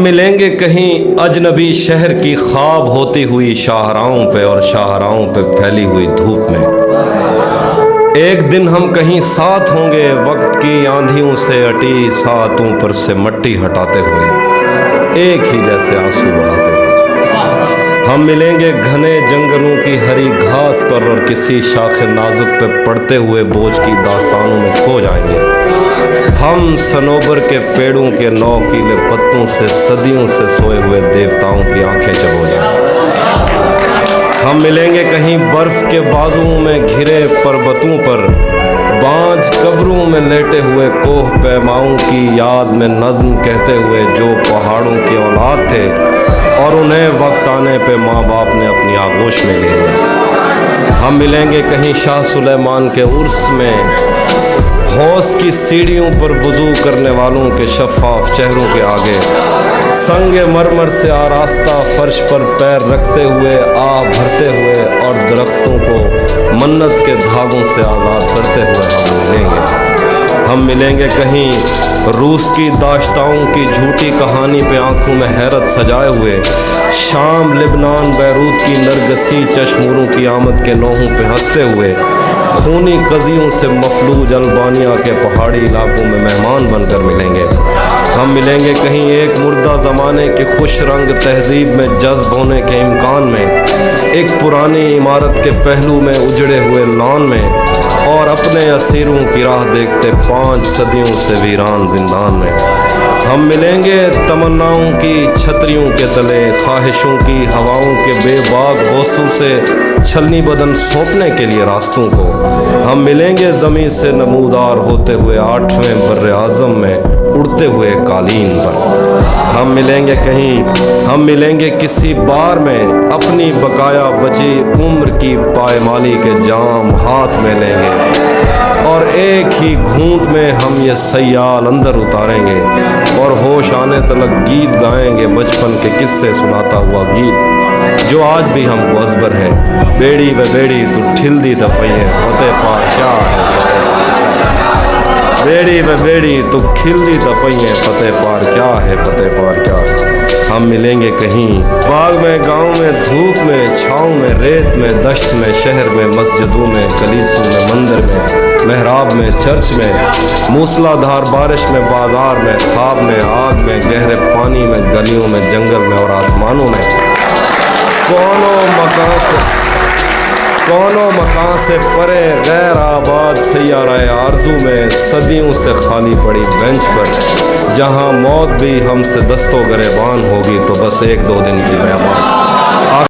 ملیں گے کہیں اجنبی شہر کی خواب ہوتی ہوئی شاہراہوں پہ اور شاہراہوں پہ پھیلی ہوئی دھوپ میں۔ ایک دن ہم کہیں ساتھ ہوں گے وقت کی آندھیوں سے اٹی ساتوں پر سے مٹی ہٹاتے ہوئے، ایک ہی جیسے آنسو بہاتے ہوئے۔ ہم ملیں گے گھنے جنگلوں کی ہری گھاس پر اور کسی شاخ نازک پہ پڑتے ہوئے بوجھ کی داستانوں میں کھو جائیں گے۔ ہم صنوبر کے پیڑوں کے نوکیلے پتوں سے صدیوں سے سوئے ہوئے دیوتاؤں کی آنکھیں چبو جائیں۔ ہم ملیں گے کہیں برف کے بازوؤں میں گھرے پربتوں پر، بانجھ قبروں میں لیٹے ہوئے کوہ پیماؤں کی یاد میں نظم کہتے ہوئے جو پہاڑوں کی اولاد تھے اور انہیں وقت آنے پہ ماں باپ نے اپنی آغوش میں لے لیا۔ ہم ملیں گے کہیں شاہ سلیمان کے عرس میں، حوض کی سیڑھیوں پر وضو کرنے والوں کے شفاف چہروں کے آگے، سنگ مرمر سے آراستہ فرش پر پیر رکھتے ہوئے آہ بھرتے ہوئے اور درختوں کو منت کے دھاگوں سے آزاد کرتے ہوئے ہم ملیں گے۔ ہم ملیں گے کہیں روس کی داشتاؤں کی جھوٹی کہانی پہ آنکھوں میں حیرت سجائے ہوئے، شام لبنان بیروت کی نرگسی چشموروں کی آمد کے نوحوں پہ ہنستے ہوئے، خونی قضیوں سے مفلوج البانیہ کے پہاڑی علاقوں میں مہمان بن کر ملیں گے۔ ہم ملیں گے کہیں ایک مردہ زمانے کی خوش رنگ تہذیب میں جذب ہونے کے امکان میں، ایک پرانی عمارت کے پہلو میں اجڑے ہوئے لان میں، اور اپنے اسیروں کی راہ دیکھتے 5 صدیوں سے ویران زندان میں۔ ہم ملیں گے تمناؤں کی چھتریوں کے تلے، خواہشوں کی ہواؤں کے بے باک بوسوں سے چھلنی بدن سونپنے کے لیے راستوں کو۔ ہم ملیں گے زمین سے نمودار ہوتے ہوئے 8ویں بر اعظم میں اڑتے ہوئے قالین پر۔ ہم ملیں گے کہیں، ہم ملیں گے کسی بار میں، اپنی بقایا بچی عمر کی پائمالی کے جام ہاتھ میں لیں گے، اور ایک ہی گھونٹ میں ہم یہ سیال اندر اتاریں گے اور ہوش آنے تلک گیت گائیں گے، بچپن کے قصے سناتا ہوا گیت جو آج بھی ہم کو ازبر ہے۔ بیڑی و بیڑی تو ٹھل دی تپیے فتح پار کیا ہے، بیڑی و بیڑی تو کھل دی تپیے فتح پار کیا ہے، فتح پار کیا ہے۔ ہم ملیں گے کہیں باغ میں، گاؤں میں، دھوپ میں، چھاؤں میں، ریت میں، دشت میں، شہر میں، مسجدوں میں، کلیسوں میں، مندر میں، محراب میں، چرچ میں، موسلا دھار بارش میں، بازار میں، خواب میں، آگ میں، گہرے پانی میں، گلیوں میں، جنگل میں اور آسمانوں میں۔ کونوں مکان سے پرے غیر آباد سیارہ آرزو میں، صدیوں سے خالی پڑی بینچ پر، جہاں موت بھی ہم سے دستوں گریبان ہوگی تو بس 1-2 دن کی مہمان